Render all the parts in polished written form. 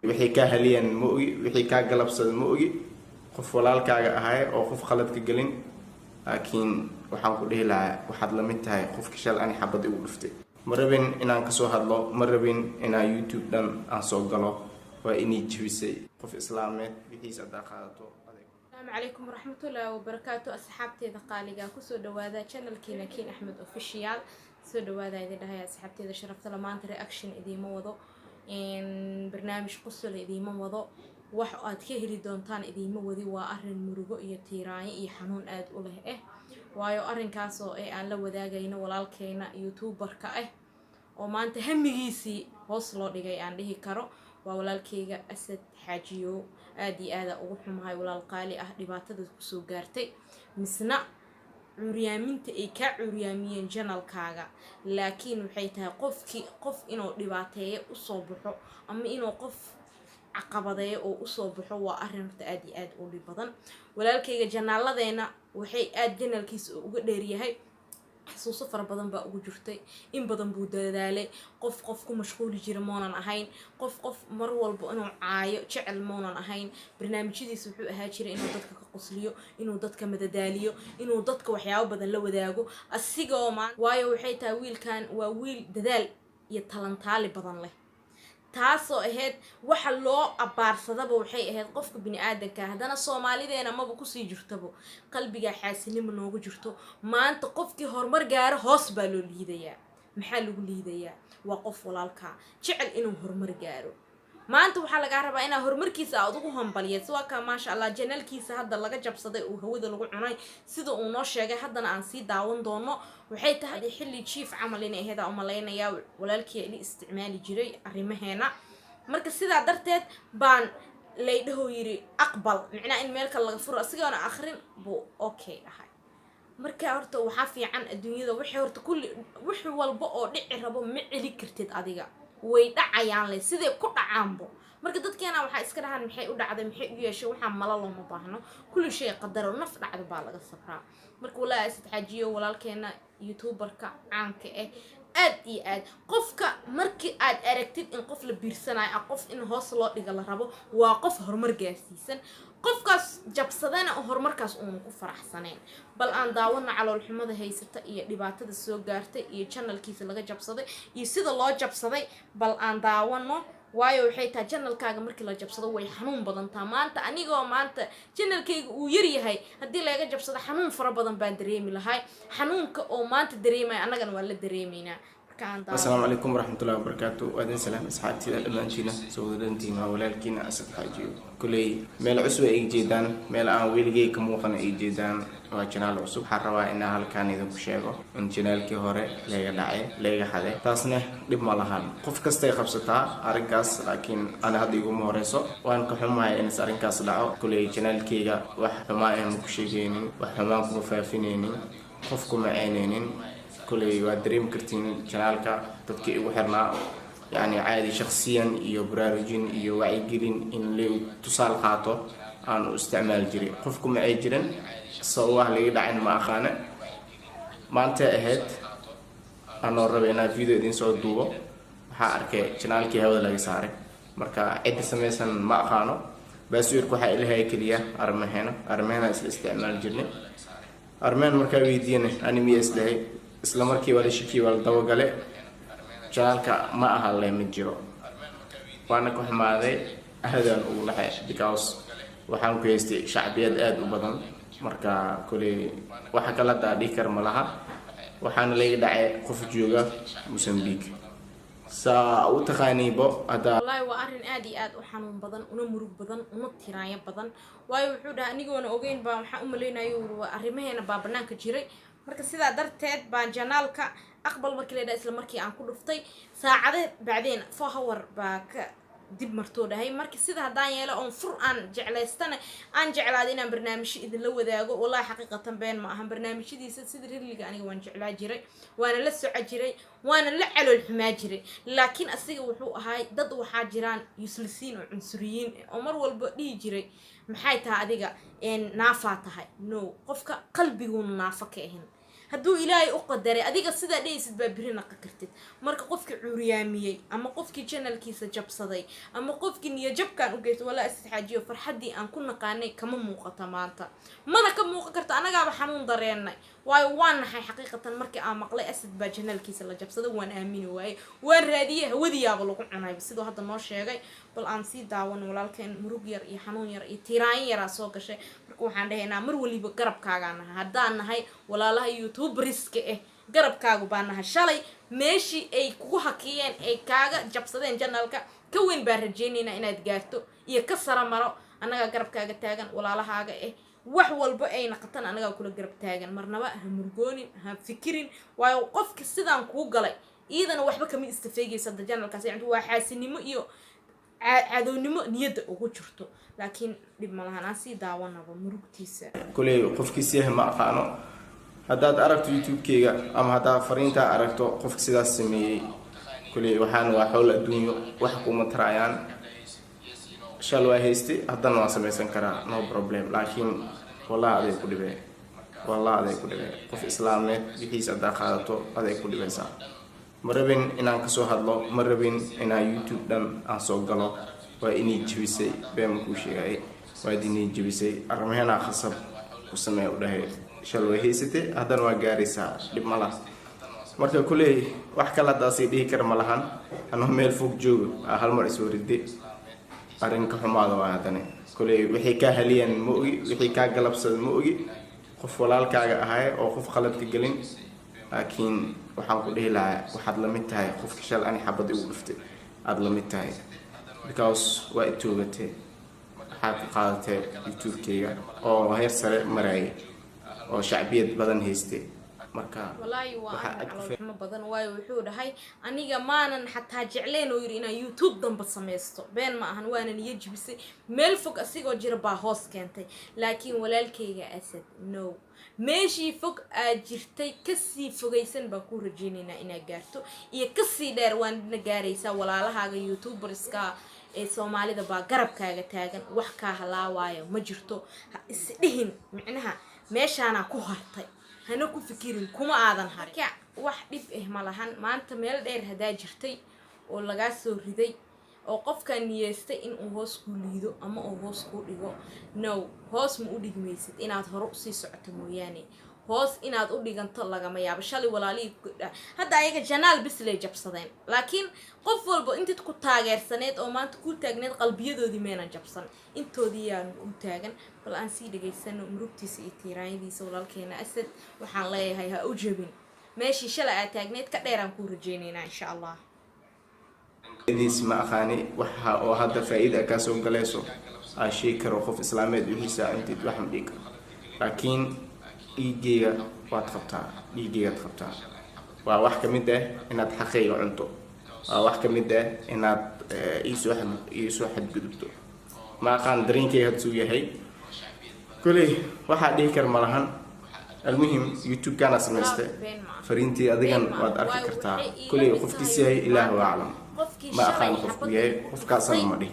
wixii ka haliyeen ma ogi wixii ka galabsaday ma ogi qof walaalkaaga ahay oo qof khalad ka galin laakiin waxaan ku dhihi lahaa waxaad la mid tahay qofkii shal ani xabad igu dhuftay ma rabin inaan ka soo hadlo ma rabin inaan YouTube dhan aan soo galo waa inay jibisay qof islaameed wixiisa adaa qaadato. السلام عليكم ورحمة الله وبركاته. أصحابتي ذقاليقا كسو دوادا channel كينا كين أحمد official سو دوادا إذا دهاي أصحابتي إذا شرفت لما reaction إذا ما وضو إن برنامج قصة إذا ما وضو وحقات كهري دونتان إذا ما وذي وأهرن مرقو إيه تيراي إيه حنون آد أوله إيه وايو أهرن كاسو إيه أن لو داقينا walaalkeena يوتيوبر كأيه وما أنت هميسي وصلوا لجاي عنده كرو walaalkeyga Asad Xaajiyo aad ugu xumahay walaal qaali ah dhibaatada ku soo gaartay misna curyaaminta ay ka curyaamiyeen channelkaaga laakiin waxay tahay qof inuu dhibaateeyo u soo baxo ama inuu qof caqabadeeyo oo u soo baxo waa arrinta aad u dhib badan walaalkeyga jannaaladeena waxay aad channelkiisa uga dheeriyahay xasuuso fara badan baa ugu jirtay in badan buu dadaalay qof ku mashquuli jira moonan ahayn qof mar walba inuu caayo jecel moonan ahayn barnaamijyadiisa wuxuu ahaa jiray inuu dadka ka qosliyo inuu dadka madadaaliyo inuu dadka waxyaabo badan la wadaago asigoo waayo waxay tahay wiilkan waa wiil dadaal iyo talantaali badan leh taasoo ahayd waxa loo abaarsadaba waxay ahayd qofka bini aadanka hadana Soomaalideena maba ku sii jirtabo qalbiga xaasinimo noogu jirto maanta qofkii horumar gaaro hoos baa loo liidayaa maxaa lagu liidayaa waa qof walaalka jecel inuu horumar gaaro maanta waxa laga rabaa inaa horumarkiisa aad ugu hambaliyayso waa ka maasha Allah channelkiisa hadda laga jabsaday oo hawada lagu cunay sida uu noo sheegay haddana aan sii daawan doono waxay tahay xilli chief camal inay ahayd oo maleynaya walaalkii ay isticmaali jiray arimaheena marka sidaa darteed baan leeyahay yiri aqbal macnaa in meel kale laga furo asigoona akhrin buu okay ahay marka horta waxa fiican adduunyada wixii horta kulli wixii walba oo dhici rabo ma celi kartid adiga way dhacayaan leh sidee ku dhacaanbo marka dadkeena waxa iska dhahan maxay u dhacday maxay u yeeshay waxa mala looma baahno kulli shay qadaro naf dhacdo baa laga sabraa marka walaa Asad Xaajiyo walaalkeena youtuberka caanka aad qofka markii aad aragtid in qof la biirsanayo qof in hoos loo dhiga la rabo waa qof horumar gaarsiisan qofkaas jabsadana oo horumarkaas uu ku faraxsaneen bal aan daawano calool xumada haysata iyo dhibaatada soo gaartay iyo channelkiisa laga jabsaday iyo sida loo jabsaday bal aan daawano waayo waxay tahay channelkaaga markii la jabsado way xanuun badan taa maanta anigoo maanta channelkayga uu yar yahay hadii laga jabsado xanuun fara badan baan dareemi lahay xanuunka oo maanta dareemay anagana waa la dareemeynaa. السلام عليكم ورحمة الله وبركاته وأهلا سلام أصحابتي الأمانتينا سودانتينا ولكن أسد حاجيو كلي ميل عسوة إيجيدان ميل آن ويلجي كموقنا إيجيدان وجنال عصب حروا إنها هالكان إذا بشيء إن جنال كهورة ليا لعي ليا حدا تاسنه لب مالهان قف كستي خبصتها أرنكاس لكن أنا هذا يقوم هورسو وأنا كحما إن أرنكاس لعو كلي جنال كيجا وحما إن كشيجيني وحما كمفافينيني قفكم عينينين كلي ودريم كرتين جنالك تذكي وحرنا يعني عادي شخصيا إيو براروجين إيو وعيقلين إن لي تصال قاطو عن استعمال جري قفكم عيجرين صواه لي دعين ما أخانا ما انت أهد أنا ربينا فيديو دين سعود دوبو حاركي جنالكي هاو دلاقي ساري مركا عيد سميسان ما أخانو بس يركو حق إلهي كليا أرمينا استعمال جري أرمان مركا ويدينه أنا ميس لهي isla markii wala shaki wala dawagale jaalka ma aha la mid jiro waana ku xumaaday ahadan ugu lahay because waxaan ku haystay shacbiyad aad u badan marka kulay waxa kala daadii kar malaha waxaan leeyahay dhacay qof jooga Mozambique saa u taqaanibo hada wallahi waa arin aad u xanuun badan una murug badan una tiraaya badan waayo wuxuu dhahay anigoona ogeyn baa waxa u maleynayo arimaheena baa banaanka jiray marka sidaa darteed baan janaalka aqbal markii la isla markii aan ku dhuftay saacade bacdeen 4 hour baa ka dib martoo dhahay markii sida hadaan yeelo on fur aan jeclaystana aan jeclaad inaan barnaamij idin la wadaago wallahi xaqiiqatan been ma ahan barnaamijyadiisa sida rirliga aniga waan jeclaa jiray waana la soo jiray waana la calool xumaa jiray laakiin asiga wuxuu ahaa dad waxa jiraan yuslisiin oo cunsuriyiin oo mar walba dhigi jiray maxay tahay adiga naafa tahay no qofka qalbigu naafa ka ahin hadduu ilaahay u qadaray adiga sidaa dhaysid baa biri naqa kartid marka qofkii cuuriyaamiyey ama qofkii channelkiisa jabsaday ama qofkii niyajabkaan u geystay walaa Asad Xaajiyo farxaddii aan ku naqaanay kama muuqata maanta mana ka muuqan karto anagaaba xanuun dareennay waayo waan naxay xaqiiqatan markii aan maqlay Asad baa channelkiisa la jabsaday waan aamini waayey waan raadiyay hawadiyaaba lagu cunay sidoo hadda noo sheegay bal aan sii daawan walaalkeen murug yar iyo xanuun yar iyo tiraan yar soo gashay marka waxaan dhahaynaa mar waliba garabkaaga nahay haddaan nahay walaalaha YouTuberiska garabkaagu baan nahay shalay meeshii ay kugu hakiyeen ay kaaga jabsadeen channelka ka weyn baan rajaynaynaa inaad gaarto iyo ka sara maro annaga garabkaaga taagan walaalahaaga wax walba ay naqatan anaga kula garab taagan marnaba ha murgoonin ha fikirin waayo qofka sidaan ku galay iidana waxba kama istafeegaysa channelkaas waa xaasinimo iyo cadownimo niyada ugu jirto laakiin dib ma lahan aan sii daawanaba murugtiisa kulay qofkiisa ma aqaano haddaad aragto YouTube-keyga ama haddaad fariinta aragto qofka sidaas sameeyay kulay waxaan waa xoolo adduunyo wax kuma tarayaan shal waa haystay haddana waan samaysan karaa no problem laakiin wallahi aday ku dhibay qof islaameed wixiisa adaa qaadato aday ku dhibaysaa ma rabin inaan kasoo hadlo ma rabin inaan YouTube dhan aan soo galo waa inay jabisay been ku sheegay waa inay jabisay arrimaheena khasab ku sameeyo dhahay shal waa haystay haddana waa gaaraysaa dhib ma laha marka kulay wax kala daasay dhihi kar ma lahan anoo meel fog joogo hal mar isoo riday arrinka xumaada waa hadane kulay wixii ka haliyeen ma ogi wixii ka galabsad ma ogi qof walaalkaaga ahay oo qof qalad ka galin laakiin waxaan ku dhihi lahaa waxaad la mid tahay qofka shal ani xabad igu dhiftay aad la mid tahay because waa itoogatay waxaad ka qaadatay YouTube-keyga oo heer sare marayay oo shacbiyad badan haystay marka wallahi waa badan waayo wuxuu dhahay aniga maanan xataa jecleen oo yiri inaan YouTube damba sameysto been ma ahan waana niyad jibisay meel fog asigoo jira baa hoos keentay laakiin walaalkeyga Asad no meeshii fog aad jirtay kasii fogaysan baa ku rajaynaynaa inaad gaarto iyo kasii dheer waan gaaraysaa walaalahaaga YouTuberiska ee Soomaalida baa garabkaaga taagan wax ka halaawaayo ma jirto isdhihin micnaha meeshaana ku hartay hana ku fikirin kuma aadan harin wax dhib ma lahan maanta meel dheer hadaa jirtay oo laga soo riday oo qofka niyeestay in uu hoos ku liido ama uu hoos ku dhigo no hoos ma u dhigmaysid inaad hore u sii socoto mooyaane hoos inaad u dhiganto lagama yaabo shalay walaalii hadda ayaga janaal bis lay jabsadeen laakiin qof walba intii ku taageersaneed oo maanta ku taagneed qalbiyadoodii meena jabsan intoodii yaan ku taagan bal aan sii dhageysano murugtiisa iyo tiiraayadiisa walaalkeena Asad waxaan leeyahay ha u jabin meeshii shalay aad taagneed ka dheeraan ku rajaynaynaa insha Allah idis ma aqaani waxa oo hadda faa'iido ka soo galayso aan sheeg karo qof islaameed wixiisa intii wax ma dhig laakiin dhiigayga waad qabtaa waa wax kamid ah inaad xaqeeyo cunto waa wax kamid ah inaad iisoo xadgudubto ma aqaan dareenkayga haduu yahay kulay waxa dhihi kar ma lahan المهم يوتيوب كان سمسته فرينتي أديان واد أركي كرتا كل قفكيسي هي إله وعلم ما أخان قفكيه قفك أصلا ما دي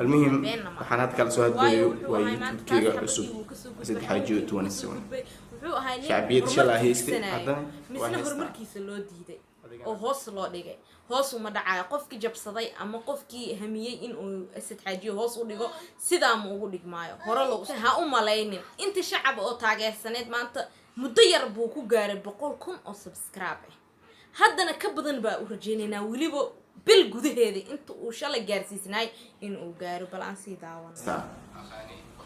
المهم وحنات كلا سواد بيو ويوتيوب كيغا عصب أسد حاجيو توانسون شعبية شلا هيستي هذا oo hoos loo dhigay hoos uma dhacay qofkii jabsaday ama qofkii hamiyay in uu Asad Xaajiyo hoos u dhigo sida ma ugu dhigmaayo hore loo ha u malaynin inta shacab oo taageersaneed maanta muddo yar buu ku gaaray 100,000 oo subscribe haddana ka badan baa u rajaynaynaa waliba bil gudaheeda inta uu shalay gaarsiisnay in uu gaaro balance daawan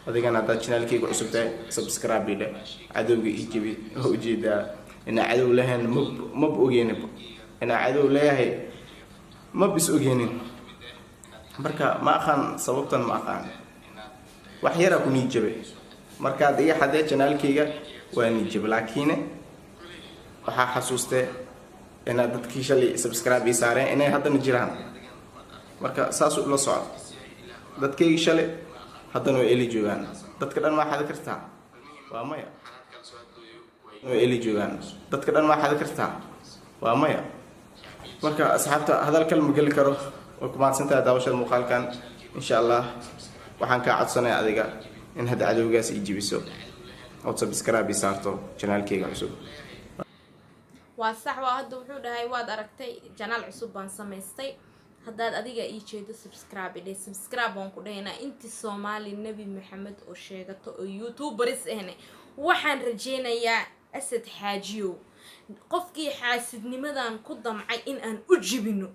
adigana hada channelkayga cusub tahay subscribe ila cadowga ijibi oo jeeda ina cadow lahayn ma ogeenin ina cadow leeyahay ma bis ogeenin marka ma aqaan sababtan ma aqaan wax yar ku nijabay marka adiga xadee channelkayga waa nijab laakiin waxa xasuustay ina dadkii shalay subscribe ii saareen inay hadana jiraan marka saas u la socdo dadkii shalay hadana way eli joogan dadka dhan ma xad kartaa waa maya eli joogan dadka dhan ma xad kartaa waa maya marka asxaabta hadal kalma gali karo oo kuma santaa daawashada muuqaalkan insha Allah waxaan ka codsanayaa adiga in hada cadowgaas i jibiso oo subscribe saarto channelkayga cusub. waa sax waa hadda wuxuu dhahay waad aragtay janaal cusub baan samaystay haddaad adiga ii jeedo subscribe dhe subscribe waan ku dhahaynaa intii Soomaali Nabi Maxamed oo sheegato oo YouTuberis ahne waxaan rajeynayaa Asad Xaajiyo qofkii xaasidnimadan ku damcay in aan u jibino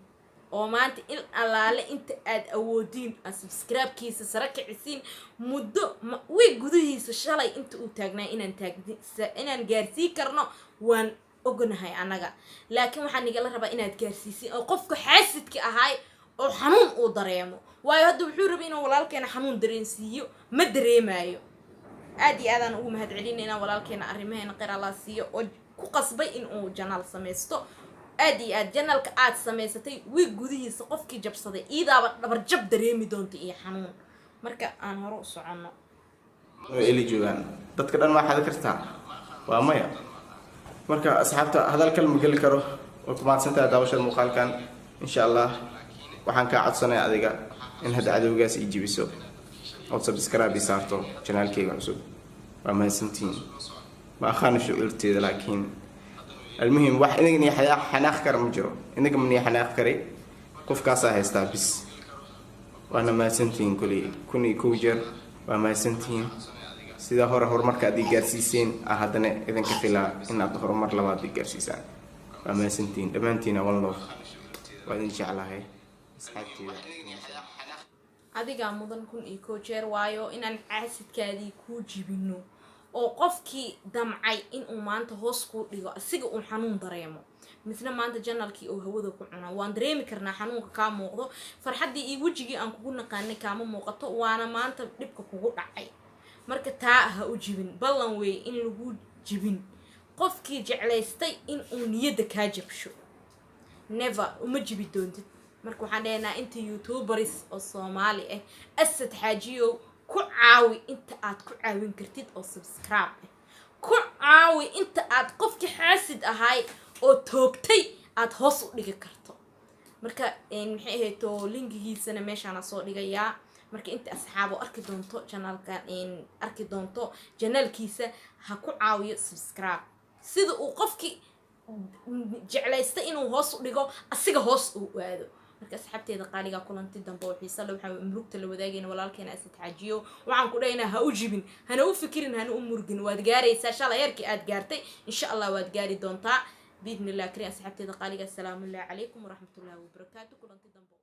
oo maanta il alaale inta aad awoodiin subscribe-kiisa sare kicisiin muddo way gudihiisa shalay inta uu taagnaa inaan gaarsii karno waan ognahay anaga laakiin waxaan nigala rabaa inaad gaarsiisin oo qofka xaasidka ahay oo xanuun uu dareemo waayo hadda wuxuu rabay inuu walaalkeena xanuun dareensiiyo ma dareemayo aad iyo aadaan ugu mahadcelinayna walaalkeena arrimaheena qeyr Allah siiyo oo ku qasbay in uu janaal samaysto aad iyo aad janaalka aad samaysatay way gudihiisa qofkii jabsaday iidaaba dhabar jab dareemi doonta iyo xanuun marka aan hore u socono eli joogan dadka dhan ma xad kartaa waa maya marka asxaabta hadal kalma gali karo oo ku maadsantahay daawashada muuqaalkan insha Allah waxaan ka codsanayaa adiga in hadda cadawgaas ii jibiso oo subscribe saarto channelkayga cusub waa mahadsantiin ma akhana shucuurteeda laakiin المهم واحد إني حناخ كرم جرو إنك مني حناخ كري قف كاسة هستا بس وأنا ما سنتين كوني كوجر وما سنتين سيدا هور مركا دي جرسيسين أهدنا إذن كفيلا إن أظهر مر لما دي جرسيسان وما سنتين دمانتين والله وإن شاء الله هي أصحابتي adiga mudan kun iyo koojeer waayo inaan caasidkaadii ku jibino oo qofkii damcay in uu maanta hoos ku dhigo asiga uu xanuun dareemo midna maanta janalkii oo hawada ku cunaa waan dareemi karnaa xanuunka ka muuqdo farxadii iyo wajigii aan kugu naqaanay kaama muuqato waana maanta dhibka kugu dhacay marka taa ha u jibin ballan way in lagu jibin qofkii jeclaystay in uu niyada ka jabsho never uma jibi doontid marka waxaan dheeynaa inta YouTuberis oo Soomaali ah Asad Xaajiyo ku caawi inta aad ku caawin kartid oo subscribe ku caawi inta aad qofki xaasid ahay oo toogtay aad hoos u dhigi karto marka maxay ahayd linkigiisana meeshaan soo dhigayaa marka inta asxaabo arki doonto channelkan arki doonto channelkiisa ha ku caawiyo subscribe sida uu qofki jeclaysta inuu hoos u dhigo asiga hoos u aado marka asxaabteeda qaaliga kulanti dambe oo xiiso leh waxaan murugta la wadaagayna walaalkeena Asad Xaajiyo waxaan ku dhaynaa ha u jibin hana u fikirin hana u murgin waad gaaraysaa shalay yarkii aad gaartay insha Allah waad gaari doontaa باذن الله كريم asxaabteeda qaaliga assalaamu alaykum wa rahmatullahi wa barakaatuh kulanti dambe